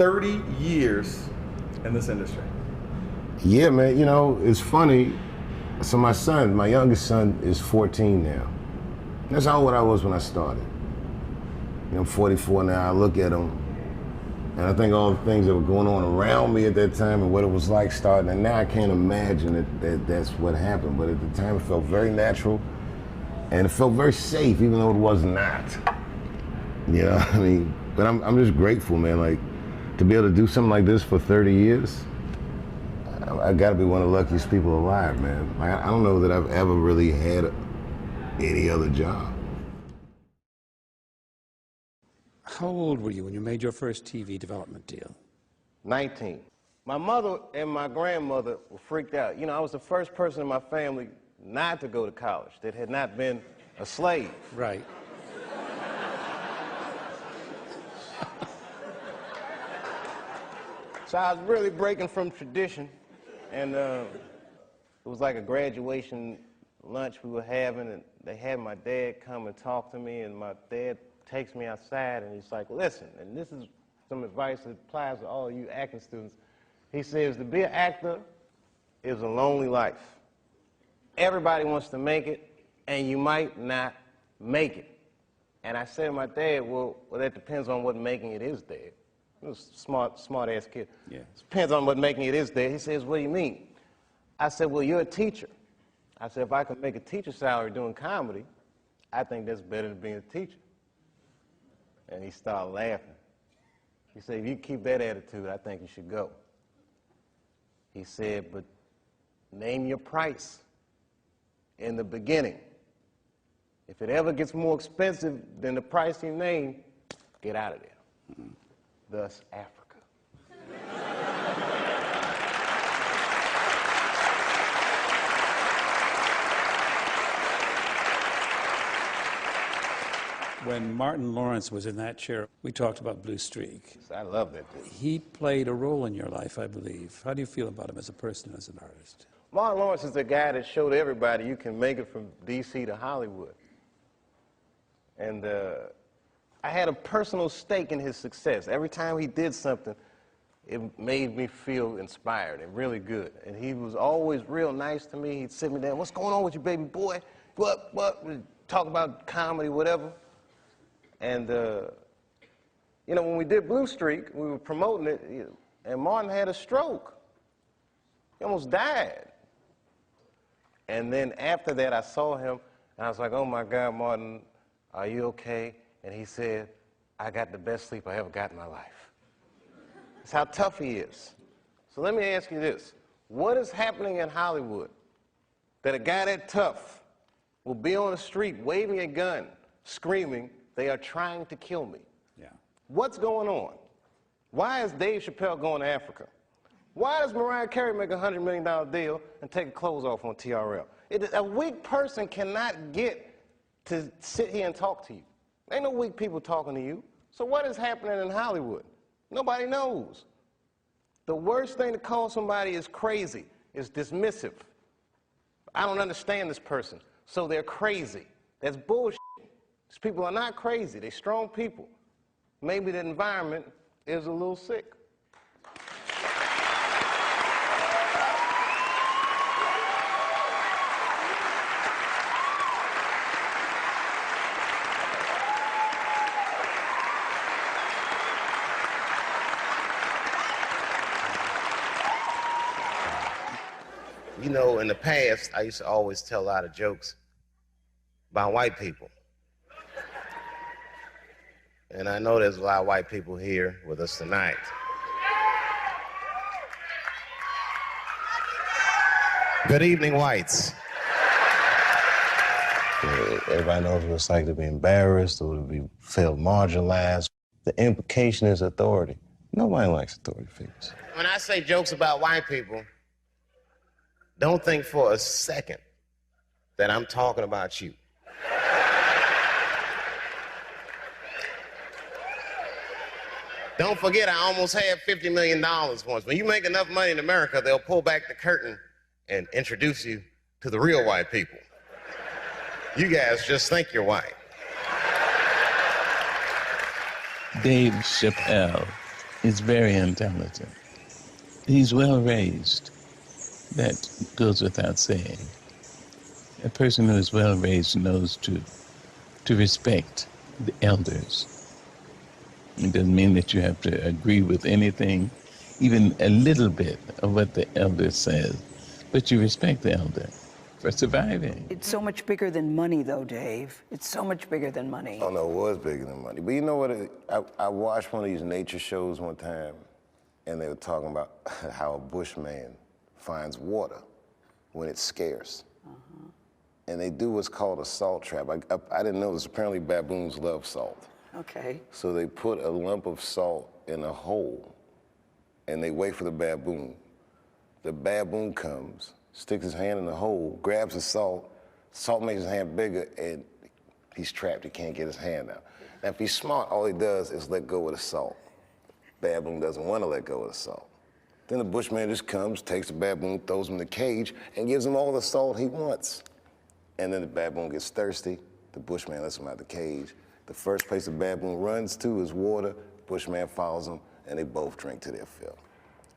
30 years in this industry. Yeah, man, you know, it's funny. So my youngest son is 14 now. That's how old I was when I started. You know, I'm 44 now, I look at him, and I think all the things that were going on around me at that time and what it was like starting, and now I can't imagine that that's what happened, but at the time it felt very natural, and it felt very safe, even though it was not. You know, I mean, but I'm just grateful, man, like, to be able to do something like this for 30 years, I gotta be one of the luckiest people alive, man. Like, I don't know that I've ever really had any other job. How old were you when you made your first TV development deal? 19. My mother and my grandmother were freaked out. You know, I was the first person in my family not to go to college that had not been a slave. Right. So I was really breaking from tradition, and it was like a graduation lunch we were having, and they had my dad come and talk to me, and my dad takes me outside, and he's like, listen, and this is some advice that applies to all you acting students. He says, to be an actor is a lonely life. Everybody wants to make it, and you might not make it. And I said to my dad, well, that depends on what making it is, Dad. He was a smart-ass kid. Yeah. It depends on what making it is, Dad. He says, what do you mean? I said, well, you're a teacher. I said, if I could make a teacher salary doing comedy, I think that's better than being a teacher. And he started laughing. He said, if you keep that attitude, I think you should go. He said, but name your price in the beginning. If it ever gets more expensive than the price you name, get out of there. Mm-hmm. Thus, Africa. When Martin Lawrence was in that chair, we talked about Blue Streak. I love that dude. He played a role in your life, I believe. How do you feel about him as a person, as an artist? Martin Lawrence is the guy that showed everybody you can make it from D.C. to Hollywood. And I had a personal stake in his success. Every time he did something, it made me feel inspired and really good. And he was always real nice to me. He'd sit me down, what's going on with you, baby boy? What? We'd talk about comedy, whatever. And, you know, when we did Blue Streak, we were promoting it, and Martin had a stroke. He almost died. And then after that, I saw him, and I was like, oh, my God, Martin, are you okay? And he said, I got the best sleep I ever got in my life. That's how tough he is. So let me ask you this. What is happening in Hollywood that a guy that tough will be on the street waving a gun, screaming, they are trying to kill me? Yeah. What's going on? Why is Dave Chappelle going to Africa? Why does Mariah Carey make a $100 million deal and take her clothes off on TRL? A weak person cannot get to sit here and talk to you. Ain't no weak people talking to you. So what is happening in Hollywood? Nobody knows. The worst thing to call somebody is crazy, is dismissive. I don't understand this person, so they're crazy. That's bullshit. These people are not crazy. They're strong people. Maybe the environment is a little sick. You know, in the past, I used to always tell a lot of jokes about white people. And I know there's a lot of white people here with us tonight. Good evening, whites. Everybody knows what it's like to be embarrassed or to be feel marginalized. The implication is authority. Nobody likes authority figures. When I say jokes about white people, don't think for a second that I'm talking about you. Don't forget, I almost had $50 million once. When you make enough money in America, they'll pull back the curtain and introduce you to the real white people. You guys just think you're white. Dave Chappelle. is very intelligent. He's well raised. That goes without saying. A person who is well raised knows to respect the elders. It doesn't mean that you have to agree with anything, even a little bit of what the elder says, but you respect the elder for surviving. It's so much bigger than money, though, Dave. It's so much bigger than money. Oh, no, it was bigger than money. But you know what? I watched one of these nature shows one time, and they were talking about how a bushman finds water when it's scarce. And they do what's called a salt trap. I didn't know this. Apparently, baboons love salt. Okay. So they put a lump of salt in a hole, and they wait for the baboon. The baboon comes, sticks his hand in the hole, grabs the salt makes his hand bigger, and he's trapped. He can't get his hand out. Now, if he's smart, all he does is let go of the salt. Baboon doesn't want to let go of the salt. Then the bushman just comes, takes the baboon, throws him in the cage, and gives him all the salt he wants. And then the baboon gets thirsty. The bushman lets him out the cage. The first place the baboon runs to is water. Bushman follows him, and they both drink to their fill.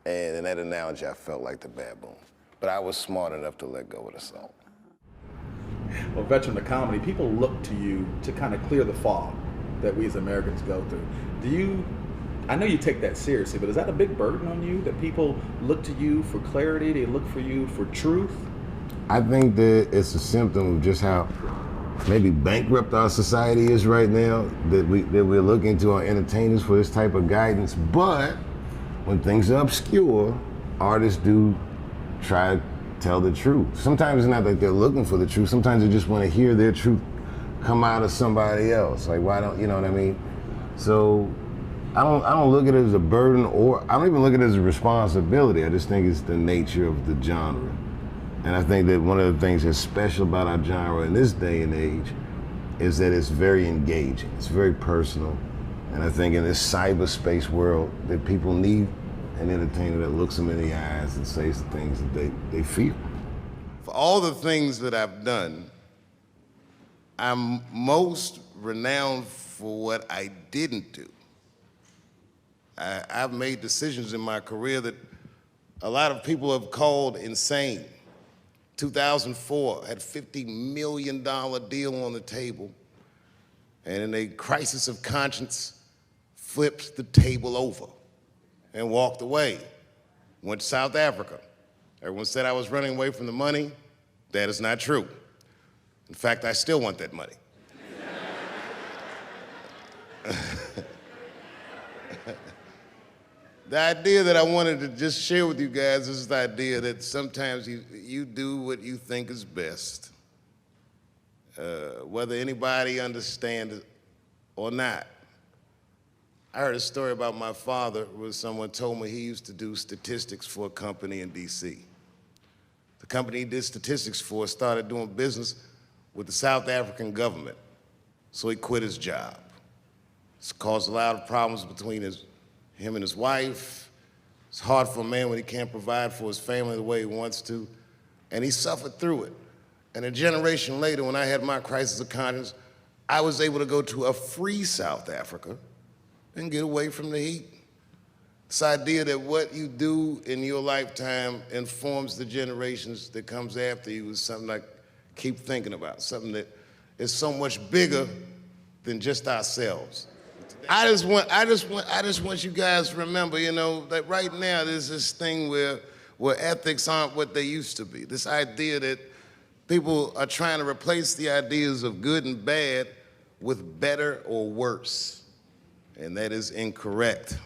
And in that analogy, I felt like the baboon. But I was smart enough to let go of the salt. Well, veteran of comedy, people look to you to kind of clear the fog that we as Americans go through. I know you take that seriously, but is that a big burden on you, that people look to you for clarity, they look for you for truth? I think that it's a symptom of just how maybe bankrupt our society is right now, that we're looking to our entertainers for this type of guidance. But when things are obscure, artists do try to tell the truth. Sometimes it's not that they're looking for the truth. Sometimes they just want to hear their truth come out of somebody else. Like, why don't, you know what I mean? So I don't look at it as a burden, or I don't even look at it as a responsibility. I just think it's the nature of the genre. And I think that one of the things that's special about our genre in this day and age is that it's very engaging. It's very personal. And I think in this cyberspace world that people need an entertainer that looks them in the eyes and says the things that they feel. For all the things that I've done, I'm most renowned for what I didn't do. I've made decisions in my career that a lot of people have called insane. 2004, had a $50 million deal on the table, and in a crisis of conscience, flipped the table over and walked away. Went to South Africa. Everyone said I was running away from the money. That is not true. In fact, I still want that money. The idea that I wanted to just share with you guys is the idea that sometimes you do what you think is best, whether anybody understands it or not. I heard a story about my father where someone told me he used to do statistics for a company in DC. The company he did statistics for started doing business with the South African government, so he quit his job. It's caused a lot of problems between him and his wife. It's hard for a man when he can't provide for his family the way he wants to, and he suffered through it. And a generation later, when I had my crisis of conscience, I was able to go to a free South Africa and get away from the heat. This idea that what you do in your lifetime informs the generations that comes after you is something I keep thinking about, something that is so much bigger than just ourselves. I just want you guys to remember, you know, that right now there's this thing where ethics aren't what they used to be. This idea that people are trying to replace the ideas of good and bad with better or worse. And that is incorrect.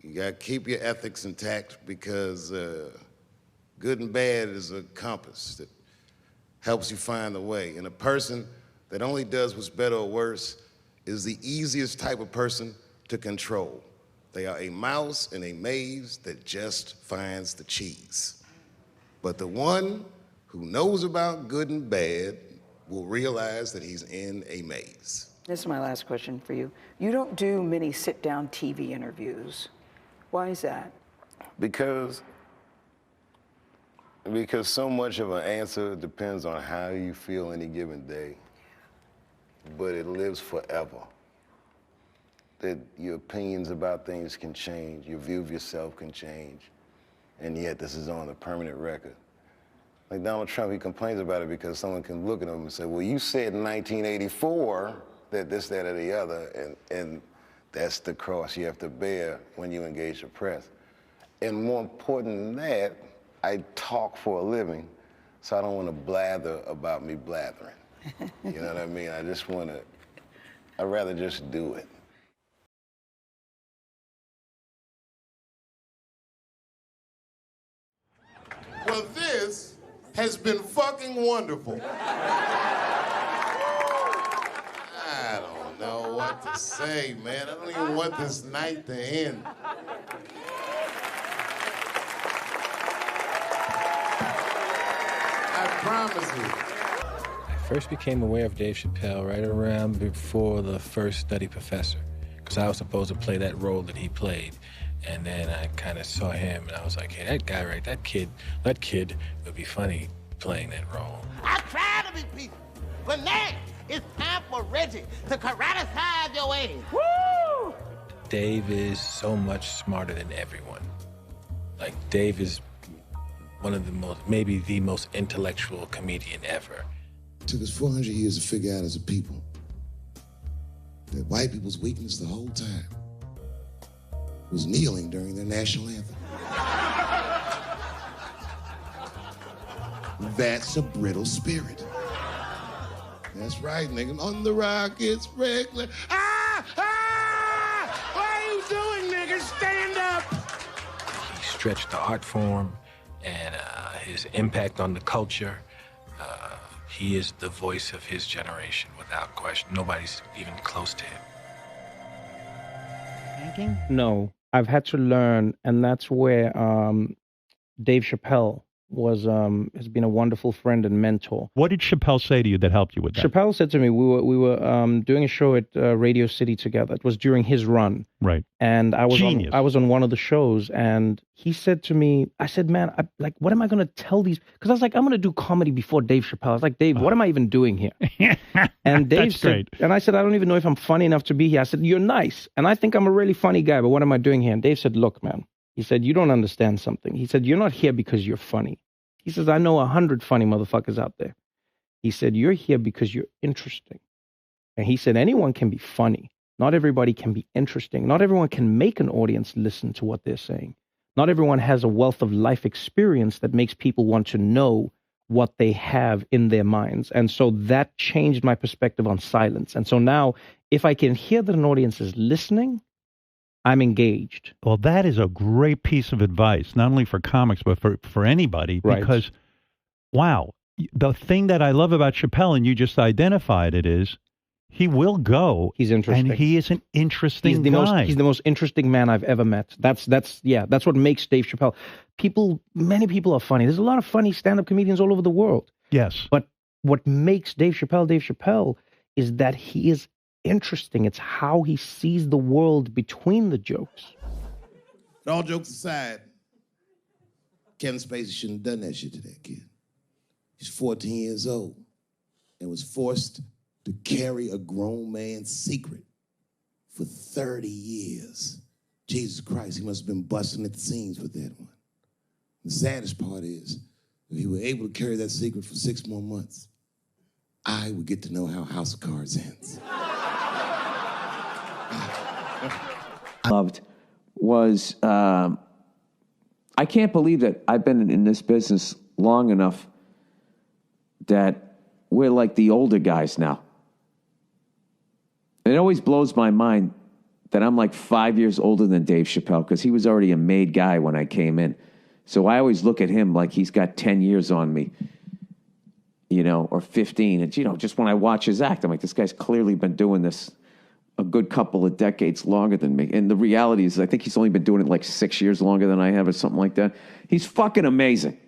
You gotta keep your ethics intact, because good and bad is a compass that helps you find the way. And a person that only does what's better or worse is the easiest type of person to control. They are a mouse in a maze that just finds the cheese. But the one who knows about good and bad will realize that he's in a maze. This is my last question for you. You don't do many sit-down TV interviews. Why is that? Because so much of an answer depends on how you feel any given day, but it lives forever. that your opinions about things can change, your view of yourself can change, and yet this is on a permanent record. Like Donald Trump, he complains about it because someone can look at him and say, well, you said in 1984 that this, that, or the other, and that's the cross you have to bear when you engage the press. And more important than that, I talk for a living, so I don't want to blather about me blathering. You know what I mean? I'd rather just do it. Well, this has been fucking wonderful. I don't know what to say, man. I don't even want this night to end. I promise you. I first became aware of Dave Chappelle right around before the first Nutty Professor, because I was supposed to play that role that he played. And then I kind of saw him, and I was like, hey, that guy, right, that kid would be funny playing that role. I try to be peaceful, but now it's time for Reggie to karate-size your ass. Woo! Dave is so much smarter than everyone. Like, Dave is one of the most, maybe the most intellectual comedian ever. It took us 400 years to figure out as a people that white people's weakness the whole time was kneeling during their national anthem. That's a brittle spirit. That's right, nigga. On the rockets, regular. Ah! Ah! What are you doing, nigga? Stand up! He stretched the art form and his impact on the culture. He is the voice of his generation, without question. Nobody's even close to him. No, I've had to learn, and that's where Dave Chappelle has been a wonderful friend and mentor. What did Chappelle say to you that helped you with that? Chappelle said to me, we were doing a show at Radio City together. It was during his run, right? And I was Genius. I was on one of the shows, and he said to me, I said, man, what am I going to tell these? Because I was like, I'm going to do comedy before Dave Chappelle. I was like, Dave, what am I even doing here? And Dave said, and I said, I don't even know if I'm funny enough to be here. I said, you're nice, and I think I'm a really funny guy, but what am I doing here? And Dave said, look, man. He said, you don't understand something. He said, you're not here because you're funny. He says, I know 100 funny motherfuckers out there. He said, you're here because you're interesting. And he said, anyone can be funny. Not everybody can be interesting. Not everyone can make an audience listen to what they're saying. Not everyone has a wealth of life experience that makes people want to know what they have in their minds. And so that changed my perspective on silence. And so now, if I can hear that an audience is listening, I'm engaged. Well, that is a great piece of advice, not only for comics, but for anybody. Right. Because, wow, the thing that I love about Chappelle, and you just identified it, is he will go. He's interesting. And he is an interesting guy. He's the most interesting man I've ever met. That's what makes Dave Chappelle. Many people are funny. There's a lot of funny stand-up comedians all over the world. Yes. But what makes Dave Chappelle is that he is interesting. It's how he sees the world between the jokes. But all jokes aside, Kevin Spacey shouldn't have done that shit to that kid. He's 14 years old and was forced to carry a grown man's secret for 30 years. Jesus Christ, he must have been busting at the seams with that one. The saddest part is, if he were able to carry that secret for 6 more months, I would get to know how House of Cards ends. Loved was, I can't believe that I've been in this business long enough that we're like the older guys now. It always blows my mind that I'm like 5 years older than Dave Chappelle, because he was already a made guy when I came in. So I always look at him like he's got 10 years on me, or 15. And, just when I watch his act, I'm like, this guy's clearly been doing this a good couple of decades longer than me. And the reality is, I think he's only been doing it like 6 years longer than I have or something like that. He's fucking amazing.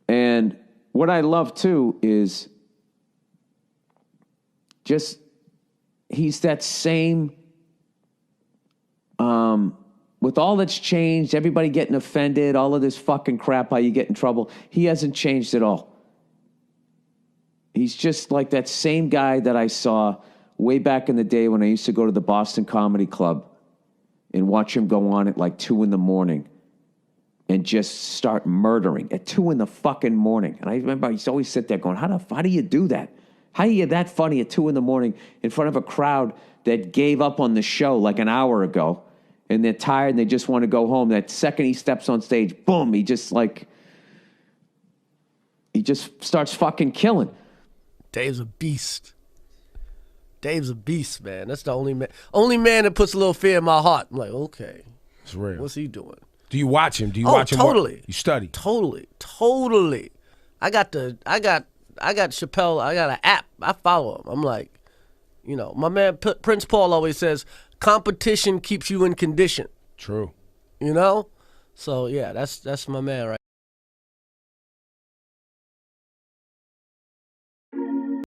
And what I love, too, is just he's that same, with all that's changed, everybody getting offended, all of this fucking crap, how you get in trouble, he hasn't changed at all. He's just like that same guy that I saw way back in the day when I used to go to the Boston Comedy Club and watch him go on at like 2 a.m. and just start murdering at 2 a.m. And I remember I used to always sit there going, how do you do that? How are you that funny at 2 a.m. in front of a crowd that gave up on the show like an hour ago, and they're tired and they just want to go home? That second he steps on stage, boom, he just starts fucking killing. Dave's a beast. Dave's a beast, man. That's the only man that puts a little fear in my heart. I'm like, okay, it's real. What's he doing? Do you watch him? Do you watch him? Totally. You study? Totally. I got Chappelle. I got an app. I follow him. I'm like, my man Prince Paul always says, competition keeps you in condition. True. So yeah, that's my man right